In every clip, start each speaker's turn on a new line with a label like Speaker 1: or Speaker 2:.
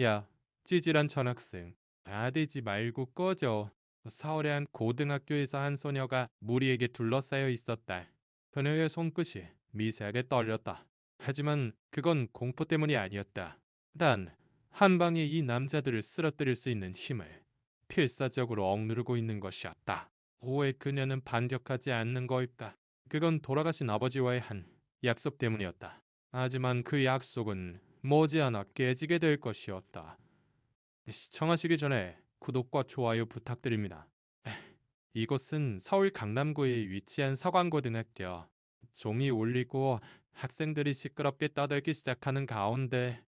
Speaker 1: 야, 찌질한 전학생. 나대지 말고 꺼져. 서울의 한 고등학교에서 한 소녀가 무리에게 둘러싸여 있었다. 그녀의 손끝이 미세하게 떨렸다. 하지만 그건 공포 때문이 아니었다. 단, 한 방에 이 남자들을 쓰러뜨릴 수 있는 힘을 필사적으로 억누르고 있는 것이었다. 왜 그녀는 반격하지 않는 걸까? 그건 돌아가신 아버지와의 한 약속 때문이었다. 하지만 그 약속은 머지않아 깨지게 될 것이었다. 시청하시기 전에 구독과 좋아요 부탁드립니다. 이곳은 서울 강남구에 위치한 서강고등학교. 종이 울리고 학생들이 시끄럽게 떠들기 시작하는 가운데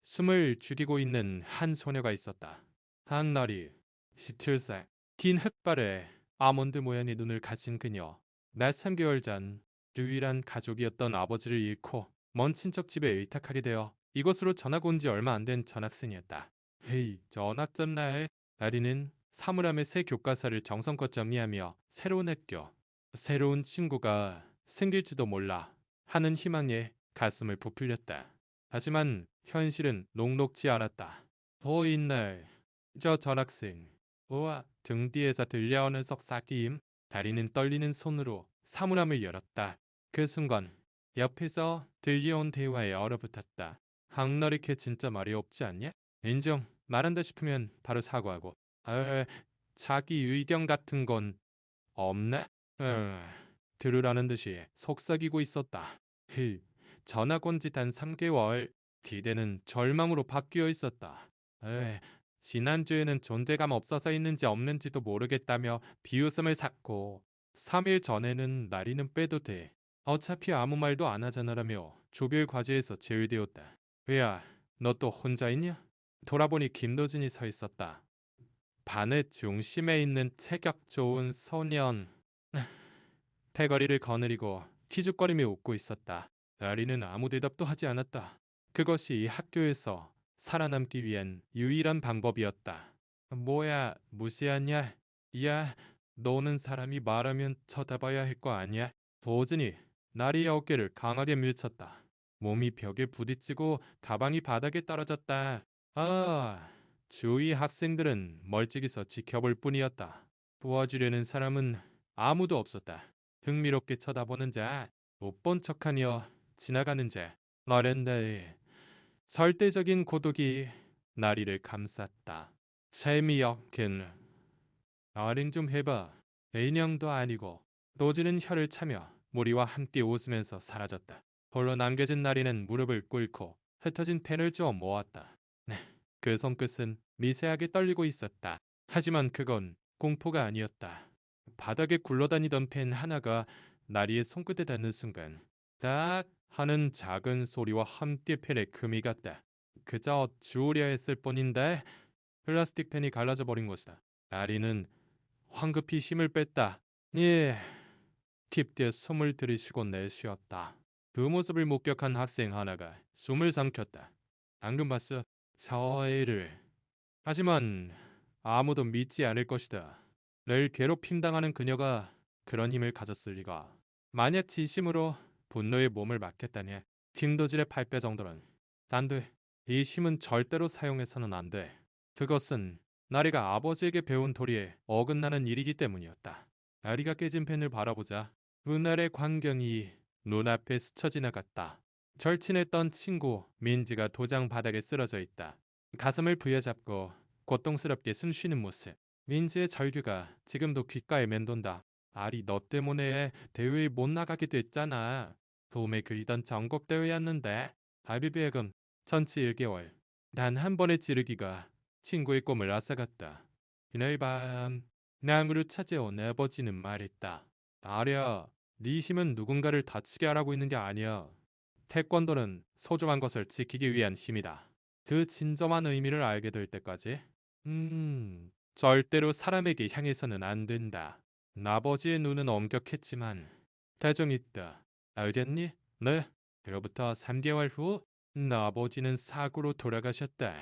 Speaker 1: 숨을 죽이고 있는 한 소녀가 있었다. 한나리, 17살, 긴 흑발에 아몬드 모양의 눈을 가진 그녀. 날 3개월 전 유일한 가족이었던 아버지를 잃고 먼 친척 집에 의탁하게 되어 이곳으로 전학 온 지 얼마 안 된 전학생이었다. 헤이, 전학 졌나에? 나리는 사물함의 새 교과서를 정성껏 정리하며 새로운 학교, 새로운 친구가 생길지도 몰라 하는 희망에 가슴을 부풀렸다. 하지만 현실은 녹록지 않았다. 이날 저 전학생 우와 등 뒤에서 들려오는 속삭임. 다리는 떨리는 손으로 사물함을 열었다. 그 순간 옆에서 들려온 대화에 얼어붙었다. 학너리 걔 진짜 말이 없지 않냐? 인정. 말한다 싶으면 바로 사과하고. 아, 자기 의견 같은 건 없네? 들으라는 듯이 속삭이고 있었다. 전학 온 지 단 3개월. 기대는 절망으로 바뀌어 있었다. 지난주에는 존재감 없어서있는지 없는지도 모르겠다며 비웃음을 샀고 3일 전에는 나리는 빼도 돼. 어차피 아무 말도 안 하잖아라며 조별 과제에서 제외되었다. 왜야, 너 또 혼자 있냐? 돌아보니 김도진이 서 있었다. 반의 중심에 있는 체격 좋은 소년. 패거리를 거느리고 키죽거리며 웃고 있었다. 나리는 아무 대답도 하지 않았다. 그것이 이 학교에서 살아남기 위한 유일한 방법이었다. 뭐야, 무시하냐? 야, 너는 사람이 말하면 쳐다봐야 할 거 아니야? 도진이 나리의 어깨를 강하게 밀쳤다. 몸이 벽에 부딪히고 가방이 바닥에 떨어졌다. 주위 학생들은 멀찍이서 지켜볼 뿐이었다. 도와주려는 사람은 아무도 없었다. 흥미롭게 쳐다보는 자, 못 본 척하며 지나가는 자, 너랜다의 절대적인 고독이 나리를 감쌌다. 재미없긴 어린 좀 해봐. 인형도 아니고. 노지는 혀를 차며 무리와 함께 웃으면서 사라졌다. 홀로 남겨진 나리는 무릎을 꿇고 흩어진 펜을 쥐어 모았다. 그 손끝은 미세하게 떨리고 있었다. 하지만 그건 공포가 아니었다. 바닥에 굴러다니던 펜 하나가 나리의 손끝에 닿는 순간 딱 하는 작은 소리와 함께 펜에 금이 갔다. 그저 주우려 했을 뿐인데 플라스틱 펜이 갈라져 버린 것이다. 나리는 황급히 힘을 뺐다. 예, 깊게 숨을 들이쉬고 내쉬었다. 그 모습을 목격한 학생 하나가 숨을 삼켰다. 방금 봤어. 저 애를. 하지만 아무도 믿지 않을 것이다. 늘 괴롭힘당하는 그녀가 그런 힘을 가졌을 리가. 만약 진심으로 분노의 몸을 맡겼다니 김도질의 8배 정도는 안 돼. 이 힘은 절대로 사용해서는 안 돼. 그것은 나리가 아버지에게 배운 도리에 어긋나는 일이기 때문이었다. 나리가 깨진 펜을 바라보자 그날의 광경이 눈앞에 스쳐 지나갔다. 절친했던 친구 민지가 도장 바닥에 쓰러져 있다. 가슴을 부여잡고 고통스럽게 숨쉬는 모습. 민지의 절규가 지금도 귓가에 맴돈다. 아리 너 때문에 대회에 못 나가게 됐잖아. 봄에 그리던 전국대회였는데 발비비액은 전치 1개월. 단 한 번의 찌르기가 친구의 꿈을 앗아갔다. 그날 밤 낭으로 찾아온 아버지는 말했다. 아랴, 네 힘은 누군가를 다치게 하라고 있는 게 아니야. 태권도는 소중한 것을 지키기 위한 힘이다. 그 진정한 의미를 알게 될 때까지 절대로 사람에게 향해서는 안 된다. 아버지의 눈은 엄격했지만 다정했다. 알겠니? 네. 그로부터 3개월 후 아버지는 사고로 돌아가셨다.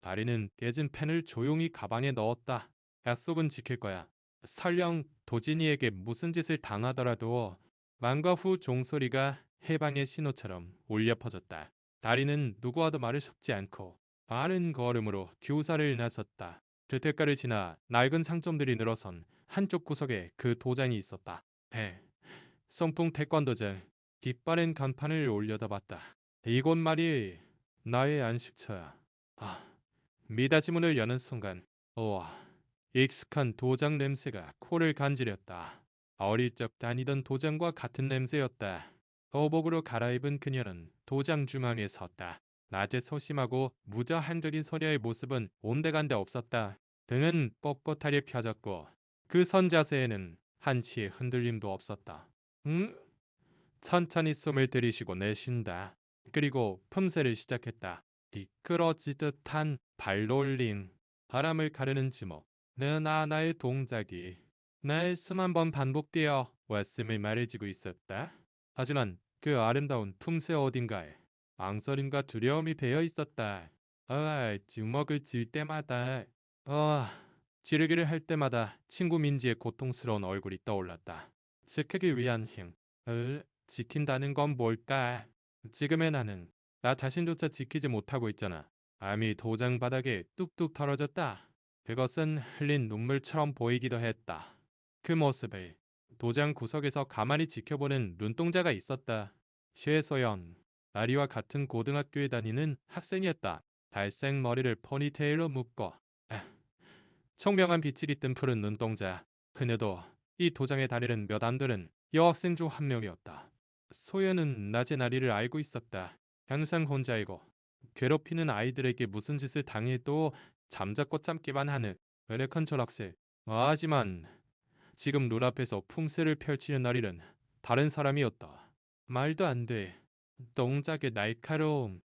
Speaker 1: 다리는 깨진 펜을 조용히 가방에 넣었다. 약속은 지킬 거야. 설령 도진이에게 무슨 짓을 당하더라도 만과 후 종소리가 해방의 신호처럼 울려 퍼졌다. 다리는 누구와도 말을 섞지 않고 빠른 걸음으로 교사를 나섰다. 주택가를 지나 낡은 상점들이 늘어선 한쪽 구석에 그 도장이 있었다. 배, 성풍 태권도장, 깃바랜 간판을 올려다봤다. 이곳 말이 나의 안식처야. 아, 미닫이 문을 여는 순간, 우와, 익숙한 도장 냄새가 코를 간지렸다. 어릴 적 다니던 도장과 같은 냄새였다. 어복으로 갈아입은 그녀는 도장 중앙에 섰다. 낮에 소심하고 무저항적인 소녀의 모습은 온데간데 없었다. 등은 뻣뻣하게 펴졌고 그 선 자세에는 한치의 흔들림도 없었다. 천천히 숨을 들이쉬고 내쉰다. 그리고 품새를 시작했다. 미끄러지듯 한 발놀림, 바람을 가르는 지목, 하나의 동작이 나의 숨 한 번 반복되어 왔음을 말해주고 있었다. 하지만 그 아름다운 품새 어딘가에 망설임과 두려움이 배어 있었다. 주먹을 쥘 때마다, 지르기를 할 때마다 친구 민지의 고통스러운 얼굴이 떠올랐다. 지키기 위한 힘, 지킨다는 건 뭘까? 지금의 나는 나 자신조차 지키지 못하고 있잖아. 암이 도장 바닥에 뚝뚝 떨어졌다. 그것은 흘린 눈물처럼 보이기도 했다. 그 모습을 도장 구석에서 가만히 지켜보는 눈동자가 있었다. 최소연, 나리와 같은 고등학교에 다니는 학생이었다. 달색 머리를 포니테일로 묶고 청명한 빛이 깃든 푸른 눈동자. 그녀도 이 도장에 다니는 몇 안 되는 여학생 중 한 명이었다. 소연은 낮의 나리를 알고 있었다. 항상 혼자이고 괴롭히는 아이들에게 무슨 짓을 당해도 잠자코 참기만 하는 외력한 전학생. 하지만 지금 눈앞에서 품새를 펼치는 나리는 다른 사람이었다. 말도 안 돼. 동작의 날카로움,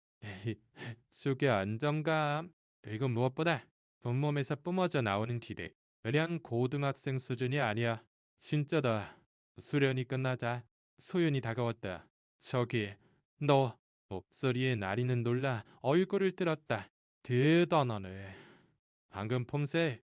Speaker 1: 속의 안정감, 그리고 무엇보다 온몸에서 뿜어져 나오는 기대. 그냥 고등학생 수준이 아니야. 진짜다. 수련이 끝나자 소연이 다가왔다. 저기, 너. 목소리에 나리는 놀라 얼굴을 들었다. 대단하네. 방금 폼새,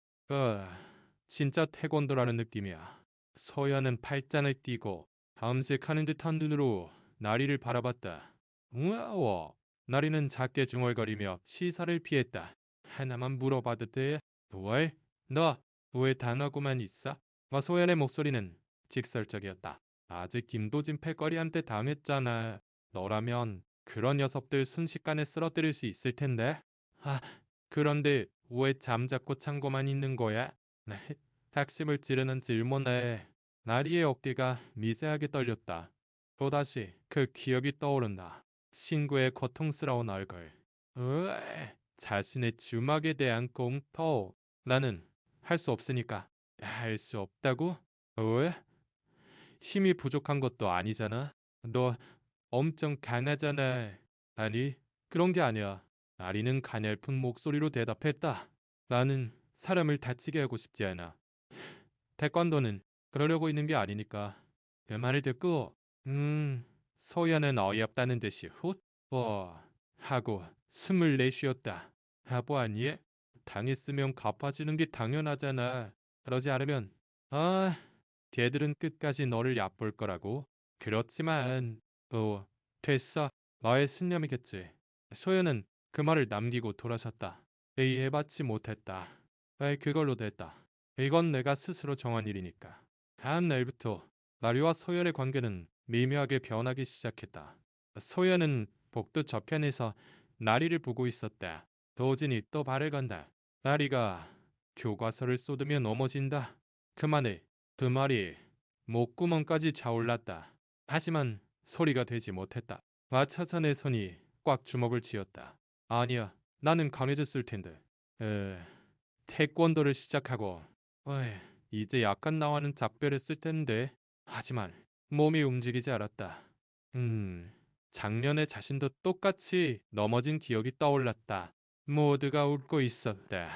Speaker 1: 진짜 태권도라는 느낌이야. 소연은 팔짱을 끼고 밤색하는 듯한 눈으로 나리를 바라봤다. 우와워. 나리는 작게 중얼거리며 시선을 피했다. 하나만 물어봐도 돼? 왜? 너 왜 당하고만 있어? 소연의 목소리는 직설적이었다. 아직 김도진 패거리한테 당했잖아. 너라면 그런 녀석들 순식간에 쓰러뜨릴 수 있을 텐데. 그런데 왜 잠자코 참고만 있는 거야? 네, 핵심을 찌르는 질문에 나리의 어깨가 미세하게 떨렸다. 또다시 그 기억이 떠오른다. 친구의 고통스러운 얼굴. 자신의 주먹에 대한 공포. 나는 할 수 없으니까. 할 수 없다고? 왜? 힘이 부족한 것도 아니잖아. 너 엄청 강하잖아. 아니, 그런 게 아니야. 아리는 가냘픈 목소리로 대답했다. 나는 사람을 다치게 하고 싶지 않아. 태권도는 그러려고 있는 게 아니니까. 그 말을 듣고 소연은 어이없다는 듯이 하고 숨을 내쉬었다. 바보 아니에? 당했으면 갚아주는 게 당연하잖아. 그러지 않으면 걔들은 끝까지 너를 얕볼 거라고. 그렇지만 됐어. 너의 신념이겠지. 소연은 그 말을 남기고 돌아섰다. 이해받지 못했다. 그걸로 됐다. 이건 내가 스스로 정한 일이니까. 다음 날부터 나리와 소연의 관계는 미묘하게 변하기 시작했다. 소연은 복도 저편에서 나리를 보고 있었다. 도진이 또 발을 건다. 나리가 교과서를 쏟으며 넘어진다. 그만해. 그 말이 목구멍까지 차올랐다. 하지만 소리가 되지 못했다. 맞춰서 내 손이 꽉 주먹을 쥐었다. 아니야, 나는 강해졌을 텐데. 태권도를 시작하고 이제 약간 나와는 작별했을 텐데. 하지만 몸이 움직이지 않았다. 작년에 자신도 똑같이 넘어진 기억이 떠올랐다. 모두가 웃고 있었다.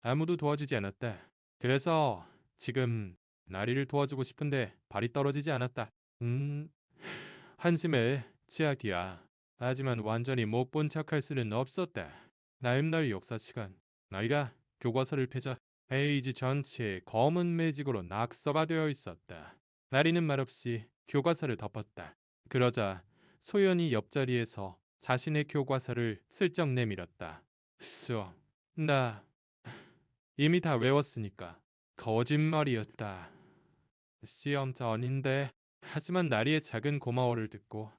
Speaker 1: 아무도 도와주지 않았다. 그래서 지금 나리를 도와주고 싶은데 발이 떨어지지 않았다. 한심해, 치아기야. 하지만 완전히 못 본 척할 수는 없었다. 나임날 역사 시간. 나리가 교과서를 펴자 페이지 전체에 검은 매직으로 낙서가 되어 있었다. 나리는 말없이 교과서를 덮었다. 그러자 소연이 옆자리에서 자신의 교과서를 슬쩍 내밀었다. 수업, 나 이미 다 외웠으니까. 거짓말이었다. 시험 전인데. 하지만 나리의 작은 고마워를 듣고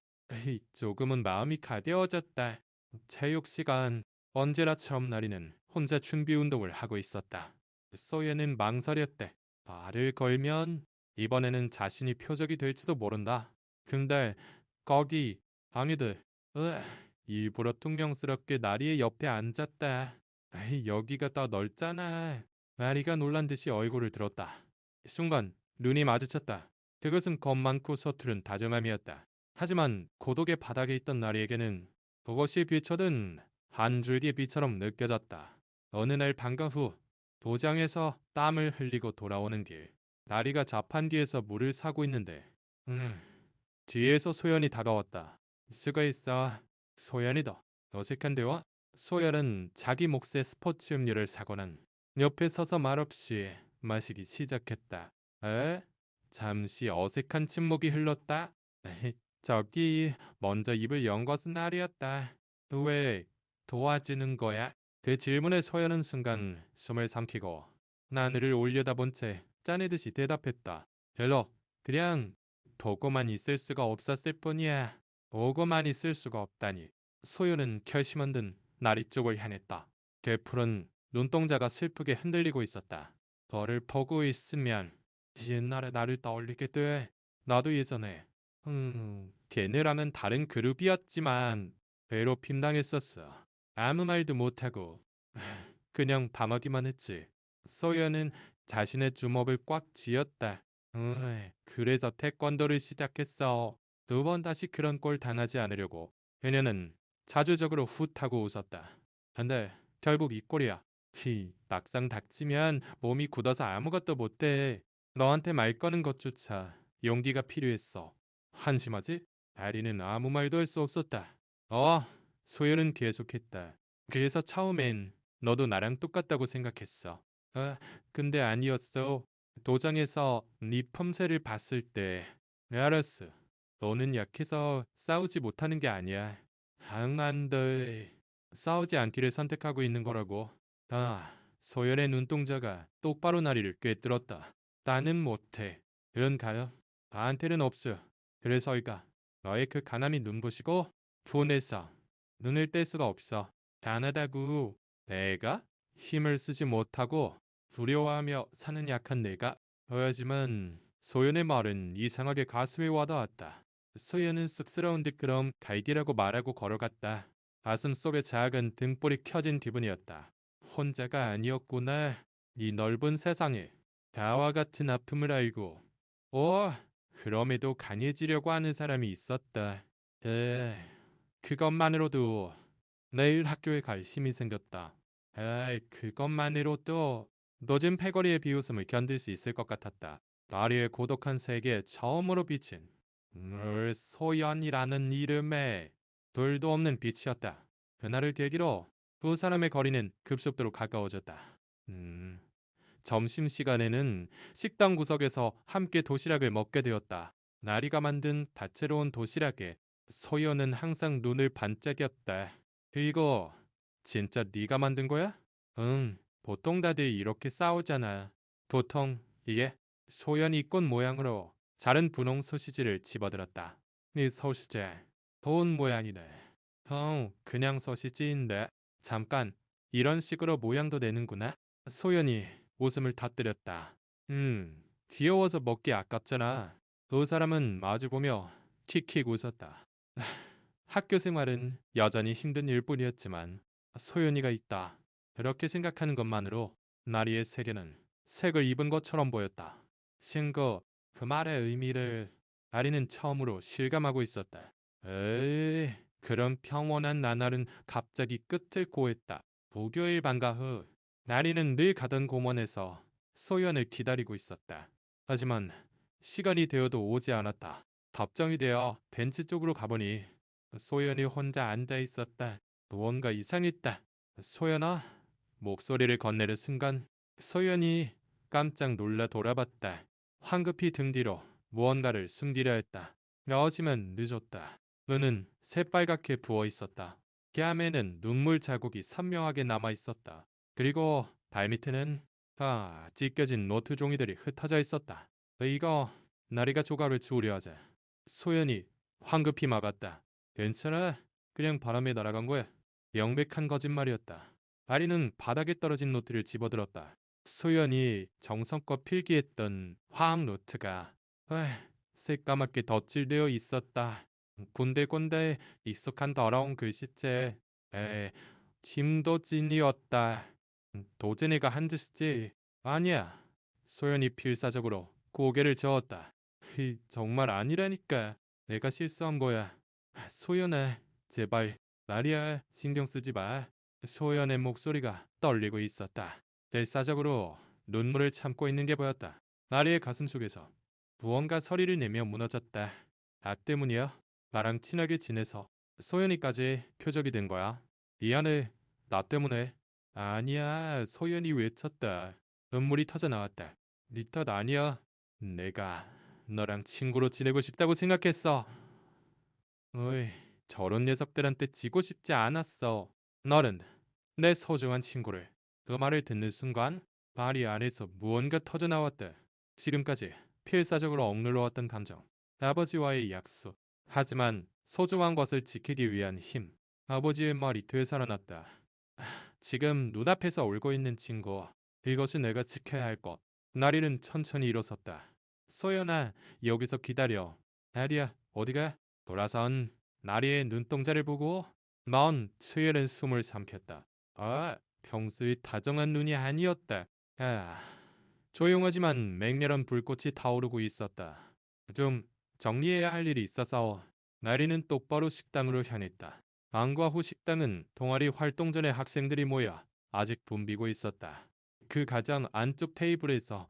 Speaker 1: 조금은 마음이 가벼워졌다. 체육 시간, 언제나처럼 나리는 혼자 준비 운동을 하고 있었다. 소예는 망설였대. 말을 걸면 이번에는 자신이 표적이 될지도 모른다. 근데 거기 아미들 일부러 퉁명스럽게 나리의 옆에 앉았다. 여기가 더 넓잖아. 나리가 놀란 듯이 얼굴을 들었다. 순간 눈이 마주쳤다. 그것은 겁 많고 서투른 다정함이었다. 하지만 고독의 바닥에 있던 나리에게는 그것이 비춰든 한 줄기의 빛처럼 느껴졌다. 어느 날 방과 후 도장에서 땀을 흘리고 돌아오는 길. 나리가 자판 뒤에서 물을 사고 있는데 뒤에서 소연이 다가왔다. 수고했어. 소연이다. 어색한데요? 소연은 자기 몫의 스포츠 음료를 사고는 옆에 서서 말없이 마시기 시작했다. 에? 잠시 어색한 침묵이 흘렀다. 저기 먼저 입을 연 것은 나리였다. 왜 도와주는 거야? 그 질문에 소연은 순간 숨을 삼키고 나늘을 올려다본 채 짜내듯이 대답했다. 별로 그냥 보고만 있을 수가 없었을 뿐이야. 보고만 있을 수가 없다니. 소연은 결심한 듯 나리 쪽을 향했다. 그 푸른 눈동자가 슬프게 흔들리고 있었다. 너를 보고 있으면 옛날에 나를 떠올리게 돼. 나도 예전에 걔네랑은 다른 그룹이었지만 괴롭힘 당했었어. 아무 말도 못하고 그냥 방어기만 했지. 소연은 자신의 주먹을 꽉 쥐었다. 그래서 태권도를 시작했어. 두 번 다시 그런 꼴 당하지 않으려고. 그녀는 자주적으로 훗하고 웃었다. 근데 결국 이 꼴이야. 막상 닥치면 몸이 굳어서 아무것도 못해. 너한테 말 거는 것조차 용기가 필요했어. 한심하지? 아리는 아무 말도 할 수 없었다. 소연은 계속했다. 그래서 처음엔 너도 나랑 똑같다고 생각했어. 근데 아니었어. 도장에서 네 펌새를 봤을 때 알았어. 너는 약해서 싸우지 못하는 게 아니야. 강한데 싸우지 않기를 선택하고 있는 거라고. 소연의 눈동자가 똑바로 나리를 꿰뚫었다. 나는 못해. 그런가요? 나한테는 없어. 그래서일까? 너의 그 가남이 눈부시고 분해서 눈을 뗄 수가 없어. 가난하다고. 내가 힘을 쓰지 못하고 두려워하며 사는 약한 내가. 하지만 소연의 말은 이상하게 가슴에 와닿았다. 소연은 쑥스러운 듯 그럼 갈기라고 말하고 걸어갔다. 가슴 속에 작은 등불이 켜진 기분이었다. 혼자가 아니었구나. 이 넓은 세상에 다와 같은 아픔을 알고 그럼에도 강해지려고 하는 사람이 있었다. 그것만으로도 내일 학교에 갈 힘이 생겼다. 그것만으로도 늦은 패거리의 비웃음을 견딜 수 있을 것 같았다. 나리의 고독한 세계에 처음으로 비친 소연이라는 이름에 둘도 없는 빛이었다. 그날을 계기로 두 사람의 거리는 급속도로 가까워졌다. 점심시간에는 식당 구석에서 함께 도시락을 먹게 되었다. 나리가 만든 다채로운 도시락에 소연은 항상 눈을 반짝였다. 이거 진짜 네가 만든 거야? 응, 보통 다들 이렇게 싸우잖아. 보통 이게 소연이 꽃 모양으로 자른 분홍 소시지를 집어들었다. 이 소시지 돈 모양이네. 그냥 소시지인데. 잠깐, 이런 식으로 모양도 내는구나. 소연이 웃음을 터뜨렸다. 귀여워서 먹기 아깝잖아. 두 사람은 마주보며 킥킥 웃었다. 학교 생활은 여전히 힘든 일뿐이었지만 소연이가 있다. 그렇게 생각하는 것만으로 나리의 세계는 색을 입은 것처럼 보였다. 신고 그 말의 의미를 나리는 처음으로 실감하고 있었다. 그런 평온한 나날은 갑자기 끝을 고했다. 목요일 방과 후 나리는 늘 가던 공원에서 소연을 기다리고 있었다. 하지만 시간이 되어도 오지 않았다. 답정이 되어 벤치 쪽으로 가보니 소연이 혼자 앉아 있었다. 무언가 이상했다. 소연아? 목소리를 건네는 순간 소연이 깜짝 놀라 돌아봤다. 황급히 등 뒤로 무언가를 숨기려 했다. 하지만 늦었다. 눈은 새빨갛게 부어 있었다. 뺨에는 눈물 자국이 선명하게 남아 있었다. 그리고 발밑에는 찢겨진 노트 종이들이 흩어져 있었다. 이거 나리가 조각을 주우려 하자. 소연이 황급히 막았다. 괜찮아. 그냥 바람에 날아간 거야. 명백한 거짓말이었다. 아리는 바닥에 떨어진 노트를 집어들었다. 소연이 정성껏 필기했던 화학 노트가 새까맣게 덧칠되어 있었다. 군데군데 익숙한 더러운 글씨체. 힘도 찐이었다. 도제네가 한 짓이지. 아니야. 소연이 필사적으로 고개를 저었다. 정말 아니라니까. 내가 실수한 거야. 소연아, 제발 말이야. 신경 쓰지 마. 소연의 목소리가 떨리고 있었다. 필사적으로 눈물을 참고 있는 게 보였다. 마리의 가슴 속에서 무언가 소리를 내며 무너졌다. 나 때문이야. 나랑 친하게 지내서 소연이까지 표적이 된 거야. 미안해. 나 때문에. 아니야. 소연이 외쳤다. 눈물이 터져 나왔다. 네 탓 아니야. 내가 너랑 친구로 지내고 싶다고 생각했어. 어이, 저런 녀석들한테 지고 싶지 않았어. 너는 내 소중한 친구를. 그 말을 듣는 순간 발이 안에서 무언가 터져 나왔다. 지금까지 필사적으로 억눌러왔던 감정. 아버지와의 약속. 하지만 소중한 것을 지키기 위한 힘. 아버지의 말이 되살아났다. 지금 눈앞에서 울고 있는 친구. 이것이 내가 지켜야 할 것. 나리는 천천히 일어섰다. 소연아, 여기서 기다려. 나리야, 어디가? 돌아선 나리의 눈동자를 보고 넌 수연은 숨을 삼켰다. 평소의 다정한 눈이 아니었다. 조용하지만 맹렬한 불꽃이 타오르고 있었다. 좀 정리해야 할 일이 있어서 나리는 똑바로 식당으로 향했다. 안과 후 식당은 동아리 활동 전의 학생들이 모여 아직 붐비고 있었다. 그 가장 안쪽 테이블에서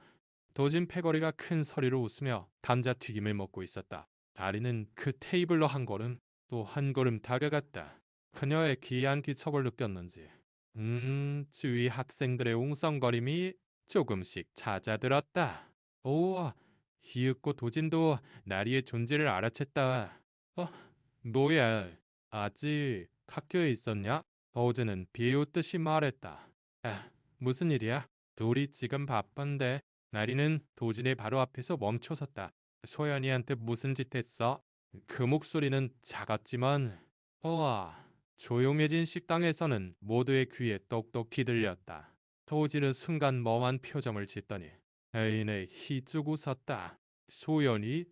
Speaker 1: 도진 패거리가 큰 소리로 웃으며 감자튀김을 먹고 있었다. 다리는 그 테이블로 한 걸음 또 한 걸음 다가갔다. 그녀의 기이한 기척을 느꼈는지 주위 학생들의 웅성거림이 조금씩 잦아들었다. 오, 희윽고 도진도 나리의 존재를 알아챘다. 뭐야, 아직 학교에 있었냐? 어제는 비웃듯이 말했다. 무슨 일이야? 둘이 지금 바쁜데. 나리는 도진의 바로 앞에서 멈춰섰다. 소연이한테 무슨 짓 했어? 그 목소리는 작았지만 조용해진 식당에서는 모두의 귀에 똑똑히 들렸다. 도진은 순간 멍한 표정을 짓더니 애인의 희쭉 웃었다. 소연이?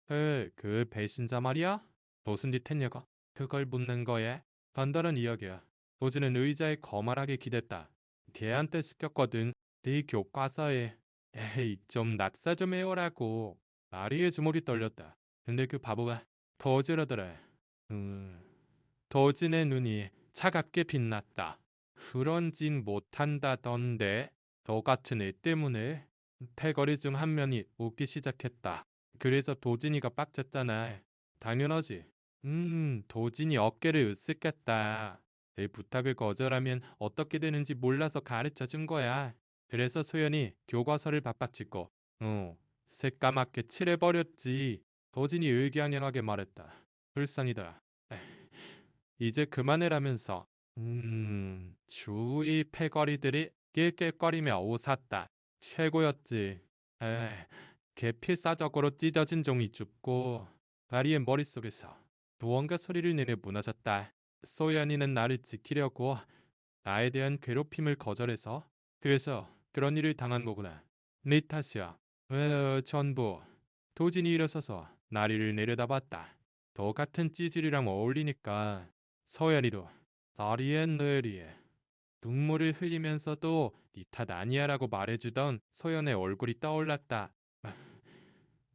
Speaker 1: 그 배신자 말이야? 무슨 짓 했냐고? 그걸 묻는 거에 간단한 이야기야. 도진은 의자에 거만하게 기댔다. 걔한테 습격거든. 네 교과서에. 에이, 좀 낙사 좀 해오라고. 마리의 주먹이 떨렸다. 근데 그 바보가 더 저러더래. 도진의 눈이 차갑게 빛났다. 그런 짓 못한다던데. 너 같은 애 때문에. 패거리 중 한 명이 웃기 시작했다. 그래서 도진이가 빡쳤잖아. 당연하지. 도진이 어깨를 으쓱했다. 내 부탁을 거절하면 어떻게 되는지 몰라서 가르쳐 준 거야. 그래서 소연이 교과서를 바빠찍고 새까맣게 칠해버렸지. 도진이 의기양양하게 말했다. 불쌍이다. 이제 그만해라면서. 주위 패거리들이 낄낄거리며 웃었다. 최고였지. 개필사적으로 찢어진 종이 줍고 바리의 머릿속에서 무언가 소리를 내며 무너졌다. 소연이는 나를 지키려고 나에 대한 괴롭힘을 거절해서 그래서 그런 일을 당한 거구나. 네 탓이야. 전부. 도진이 일어서서 나리를 내려다봤다. 너 같은 찌질이랑 어울리니까. 소연이도 다리에 느리에 눈물을 흘리면서도 네 탓 아니야라고 말해주던 소연의 얼굴이 떠올랐다.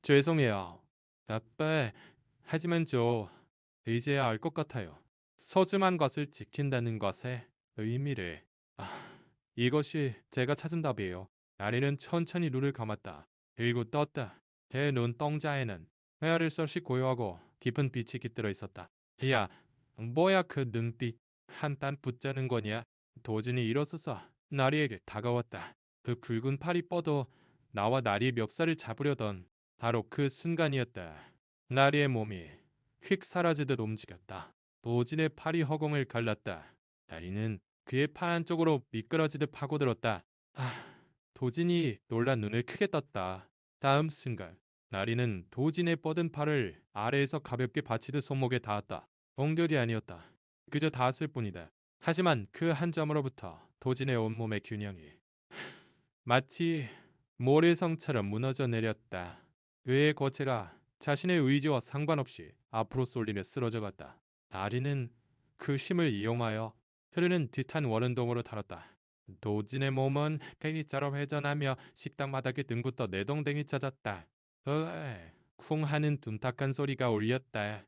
Speaker 1: 죄송해요. 아빠, 하지만 이제야 알 것 같아요. 소중한 것을 지킨다는 것의 의미를. 이것이 제가 찾은 답이에요. 나리는 천천히 눈을 감았다. 그리고 떴다. 걔 눈동자에는 헤아릴 수 없이 고요하고 깊은 빛이 깃들어 있었다. 야, 뭐야 그 눈빛. 한딴 붙자는 거냐? 도진이 일어서서 나리에게 다가왔다. 그 굵은 팔이 뻗어 나와 나리의 멱살을 잡으려던 바로 그 순간이었다. 나리의 몸이 휙 사라지듯 움직였다. 도진의 팔이 허공을 갈랐다. 다리는 그의 팔 안쪽으로 미끄러지듯 파고들었다. 도진이 놀란 눈을 크게 떴다. 다음 순간 나리는 도진의 뻗은 팔을 아래에서 가볍게 받치듯 손목에 닿았다. 옹돌이 아니었다. 그저 닿았을 뿐이다. 하지만 그 한 점으로부터 도진의 온몸의 균형이 마치 모래성처럼 무너져 내렸다. 그의 고체가 자신의 의지와 상관없이 앞으로 쏠리며 쓰러져갔다. 다리는 그 힘을 이용하여 흐르는 듯한 원운동으로 달았다. 도진의 몸은 팽이처럼 회전하며 식당 바닥에 등붙어 내동댕이 찾았다. 쿵 하는 둔탁한 소리가 울렸다.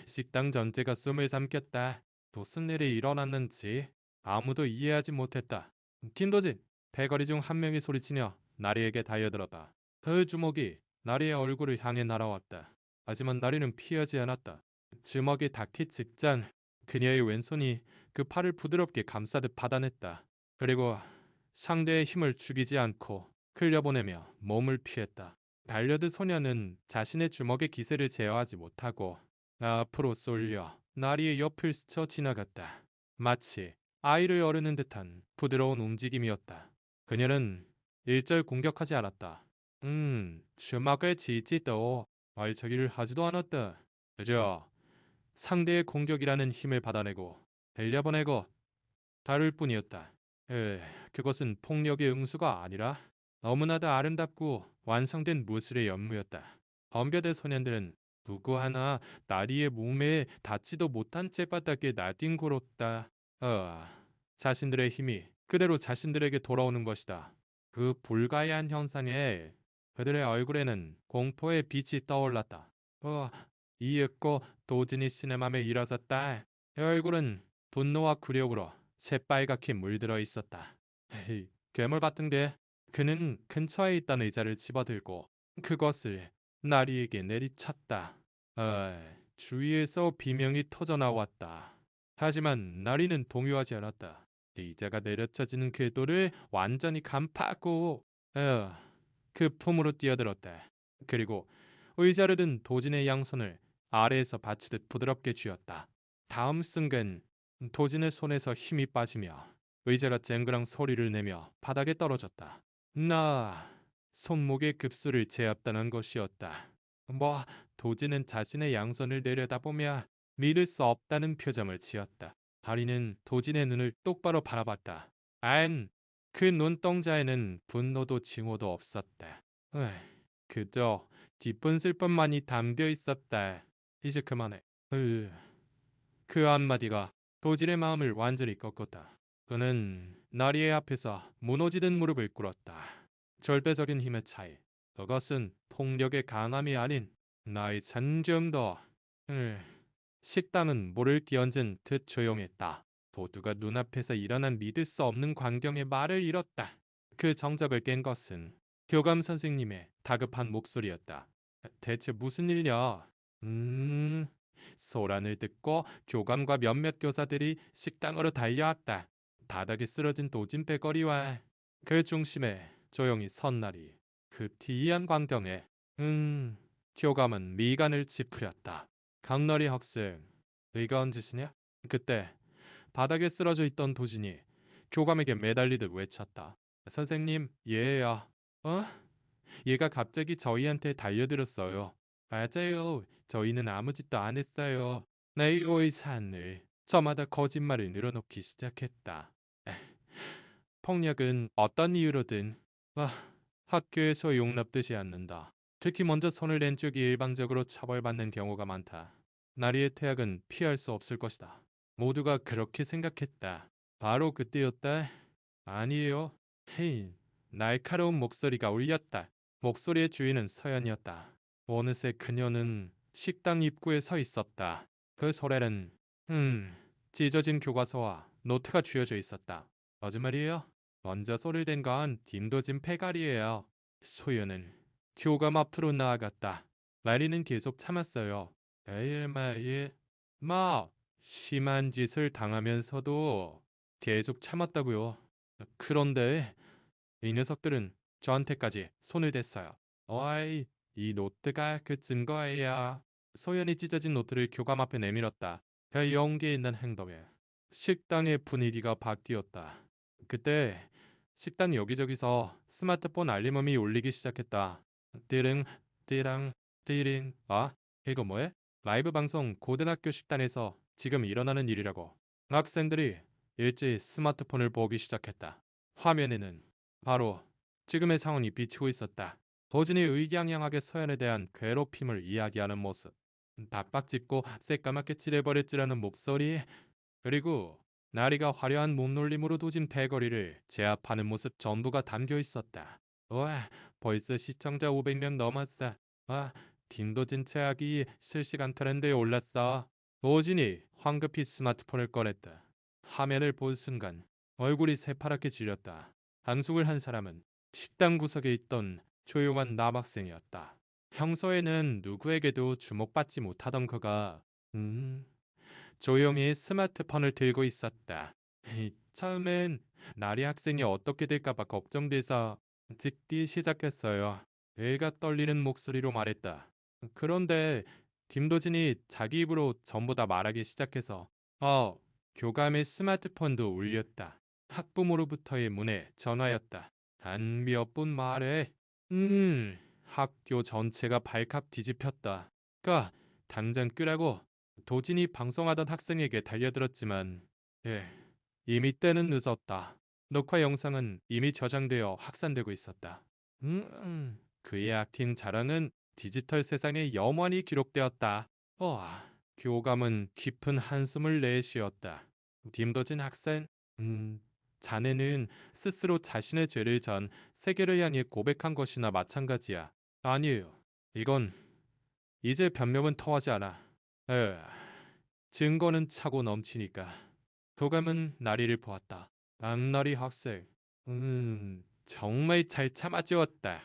Speaker 1: 식당 전체가 숨을 삼켰다. 무슨 일이 일어났는지 아무도 이해하지 못했다. 김도진! 패거리 중 한 명이 소리치며 나리에게 달려들었다. 그 주먹이 나리의 얼굴을 향해 날아왔다. 하지만 나리는 피하지 않았다. 주먹이 닿기 직전 그녀의 왼손이 그 팔을 부드럽게 감싸듯 받아냈다. 그리고 상대의 힘을 죽이지 않고 흘려보내며 몸을 피했다. 달려든 소녀는 자신의 주먹의 기세를 제어하지 못하고 앞으로 쏠려 나리의 옆을 스쳐 지나갔다. 마치 아이를 어르는 듯한 부드러운 움직임이었다. 그녀는 일절 공격하지 않았다. 주먹을 쥐지도 얼척이를 하지도 않았다. 그저 상대의 공격이라는 힘을 받아내고 들려보내고 다를 뿐이었다. 그것은 폭력의 응수가 아니라 너무나도 아름답고 완성된 무술의 연무였다. 덤벼든 소년들은 누구 하나 나리의 몸에 닿지도 못한 채 바닥에 나뒹굴었다. 자신들의 힘이 그대로 자신들에게 돌아오는 것이다. 그 불가이한 현상에 그들의 얼굴에는 공포의 빛이 떠올랐다. 이윽고 도진이 신의 맘에 일어섰다. 그 얼굴은 분노와 굴욕으로 새빨갛게 물들어 있었다. 괴물 같은 게 그는 근처에 있던 의자를 집어들고 그것을 나리에게 내리쳤다. 주위에서 비명이 터져나왔다. 하지만 나리는 동요하지 않았다. 의자가 내려쳐지는 궤도를 완전히 간파하고 그 품으로 뛰어들었다. 그리고 의자를 든 도진의 양손을 아래에서 받치듯 부드럽게 쥐었다. 다음 순간 도진의 손에서 힘이 빠지며 의자가 쨍그랑 소리를 내며 바닥에 떨어졌다. 손목의 급수를 재었다는 것이었다. 도진은 자신의 양손을 내려다보며 믿을 수 없다는 표정을 지었다. 다리는 도진의 눈을 똑바로 바라봤다. 그 눈동자에는 분노도 징후도 없었다. 그저 기쁜 슬픔만이 담겨 있었다. 이제 그만해. 그 한마디가 도진의 마음을 완전히 꺾었다. 그는 나리의 앞에서 무너지듯 무릎을 꿇었다. 절대적인 힘의 차이. 그것은 폭력의 강함이 아닌 나의 잔정도. 식당은 물을 끼얹은 듯 조용했다. 모두가 눈앞에서 일어난 믿을 수 없는 광경에 말을 잃었다. 그 정적을 깬 것은 교감 선생님의 다급한 목소리였다. 대체 무슨 일이야? 소란을 듣고 교감과 몇몇 교사들이 식당으로 달려왔다. 바닥에 쓰러진 도진 빼거리와 그 중심에 조용히 선 나리. 그 기이한 광경에 교감은 미간을 찌푸렸다. 강나리 학생, 네가 한 짓이냐? 그때 바닥에 쓰러져 있던 도진이 교감에게 매달리듯 외쳤다. 선생님, 얘야. 얘가 갑자기 저희한테 달려들었어요. 맞아요. 저희는 아무 짓도 안 했어요. 내 의사는 저마다 거짓말을 늘어놓기 시작했다. 폭력은 어떤 이유로든 학교에서 용납되지 않는다. 특히 먼저 손을 댄 쪽이 일방적으로 처벌받는 경우가 많다. 나리의 퇴학은 피할 수 없을 것이다. 모두가 그렇게 생각했다. 바로 그때였다. 아니에요. 날카로운 목소리가 울렸다. 목소리의 주인은 서연이었다. 어느새 그녀는 식당 입구에 서 있었다. 그 소래는 찢어진 교과서와 노트가 쥐어져 있었다. 거짓말이에요? 먼저 소리를 댄 건 김도진 패가리예요. 소연은 교감 앞으로 나아갔다. 마리는 계속 참았어요. 심한 짓을 당하면서도 계속 참았다고요. 그런데 이 녀석들은 저한테까지 손을 댔어요. 이 노트가 그 증거예요. 소연이 찢어진 노트를 교감 앞에 내밀었다. 별 연기에 있는 행동에 식당의 분위기가 바뀌었다. 그때 식당 여기저기서 스마트폰 알림음이 울리기 시작했다. 띠릉 띠랑 띠링. 아, 이거 뭐해? 라이브 방송 고등학교 식단에서 지금 일어나는 일이라고. 학생들이 일제히 스마트폰을 보기 시작했다. 화면에는 바로 지금의 상황이 비치고 있었다. 도진이 의기양양하게 서연에 대한 괴롭힘을 이야기하는 모습, 박박짓고 새까맣게 칠해버렸지라는 목소리, 그리고 나리가 화려한 몸놀림으로 도진 패거리를 제압하는 모습 전부가 담겨 있었다. 와, 벌써 시청자 500명 넘었어. 와, 김도진 최악이 실시간 트렌드에 올랐어. 도진이 황급히 스마트폰을 꺼냈다. 화면을 본 순간 얼굴이 새파랗게 질렸다. 방송을 한 사람은 식당 구석에 있던 조용한 남학생이었다. 평소에는 누구에게도 주목받지 못하던 그가 조용히 스마트폰을 들고 있었다. 처음엔 나리 학생이 어떻게 될까봐 걱정돼서 듣기 시작했어요. 애가 떨리는 목소리로 말했다. 그런데 김도진이 자기 입으로 전부 다 말하기 시작해서 교감의 스마트폰도 울렸다. 학부모로부터의 문에 전화였다. 단 몇 분 말에 학교 전체가 발칵 뒤집혔다. 당장 끄라고 도진이 방송하던 학생에게 달려들었지만 이미 때는 늦었다. 녹화 영상은 이미 저장되어 확산되고 있었다. 그의 악팅 자랑은 디지털 세상에 영원히 기록되었다. 교감은 깊은 한숨을 내쉬었다. 김도진 학생, 자네는 스스로 자신의 죄를 전 세계를 향해 고백한 것이나 마찬가지야. 아니에요. 이건 이제 변명은 통하지 않아. 에, 증거는 차고 넘치니까. 교감은 나리를 보았다. 앞나리 학생, 정말 잘 참아주었다.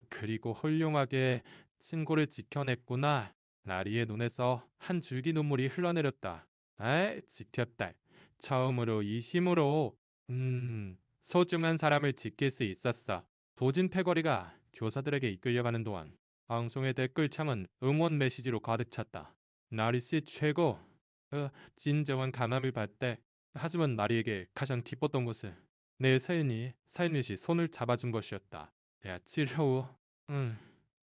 Speaker 1: 그리고 훌륭하게 친구를 지켜냈구나. 나리의 눈에서 한 줄기 눈물이 흘러내렸다. 지켰다. 처음으로 이 힘으로 소중한 사람을 지킬 수 있었어. 도진 패거리가 교사들에게 이끌려가는 동안 방송의 댓글창은 응원 메시지로 가득 찼다. 나리씨 최고. 진정한 감함을 받대. 하지만 나리에게 가장 기뻤던 것은 내 사연이 살며시 손을 잡아준 것이었다. 며칠 후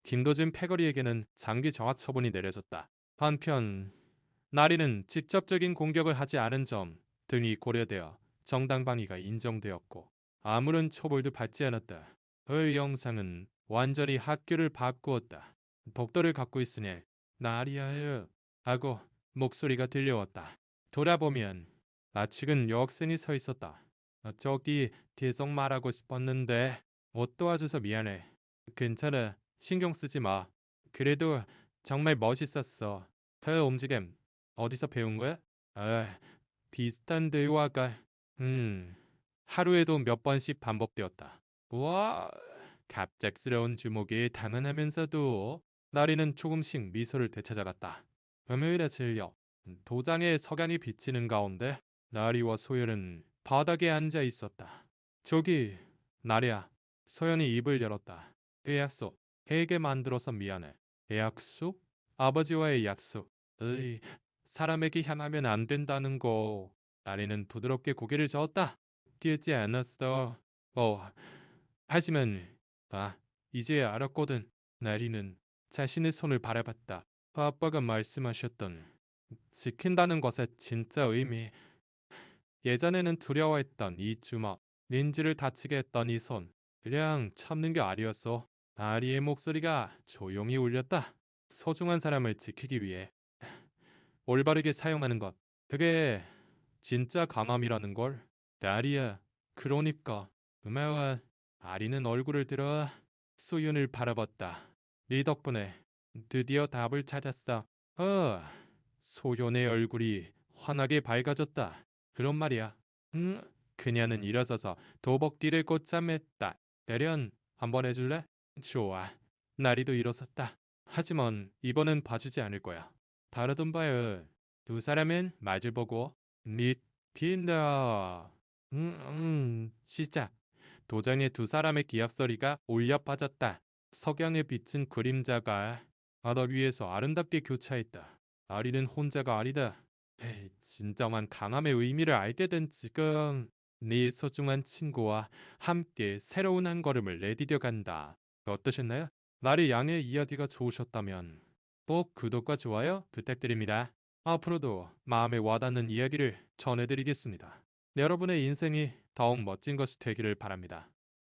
Speaker 1: 김도진 패거리에게는 장기 정학 처분이 내려졌다. 한편 나리는 직접적인 공격을 하지 않은 점 등이 고려되어 정당방위가 인정되었고 아무런 처벌도 받지 않았다. 그 영상은 완전히 학교를 바꾸었다. 독도를 갖고 있으니 나리야 하고 목소리가 들려왔다. 돌아보면 아직은 여학생이 서 있었다. 저기 계속 말하고 싶었는데 못 도와줘서 미안해. 괜찮아. 신경 쓰지 마. 그래도 정말 멋있었어. 그 움직임 어디서 배운 거야? 비슷한 대화가 하루에도 몇 번씩 반복되었다. 와, 갑작스러운 주목에 당황하면서도 나리는 조금씩 미소를 되찾아갔다. 금요일에 진료. 도장에 석양이 비치는 가운데 나리와 소연은 바닥에 앉아 있었다. 저기, 나리야. 소연이 입을 열었다. 그 약속, 되게 만들어서 미안해. 약속? 아버지와의 약속. 사람에게 향하면 안 된다는 거. 나리는 부드럽게 고개를 저었다. 깨지 않았어. 하지만, 이제 알았거든. 나리는 자신의 손을 바라봤다. 아빠가 말씀하셨던 지킨다는 것의 진짜 의미. 예전에는 두려워했던 이 주먹, 린지를 다치게 했던 이 손. 그냥 참는 게 아니었어. 아리의 목소리가 조용히 울렸다. 소중한 사람을 지키기 위해 올바르게 사용하는 것. 그게 진짜 감함이라는 걸. 아리야, 그러니까. 고마워. 아리는 얼굴을 들어 수윤을 바라봤다. 네 덕분에 드디어 답을 찾았어. 소연의 얼굴이 환하게 밝아졌다. 그런 말이야. 그녀는 일어서서 도복뒤를 곧자 맸다. 대련 한번 해줄래? 좋아. 나리도 일어섰다. 하지만 이번엔 봐주지 않을 거야. 다르던 바에 두 사람은 마주보고 빈다. 시작. 도장에 두 사람의 기합 소리가 울려 퍼졌다. 석양에 비친 그림자가 바다 위에서 아름답게 교차했다. 아리는 혼자가 아니다. 에이, 진정한 강함의 의미를 알게 된 지금 네 소중한 친구와 함께 새로운 한 걸음을 내디뎌 간다. 어떠셨나요? 나리 양의 이야기가 좋으셨다면 꼭 구독과 좋아요 부탁드립니다. 앞으로도 마음에 와닿는 이야기를 전해드리겠습니다. 여러분의 인생이 더욱 멋진 것이 되기를 바랍니다.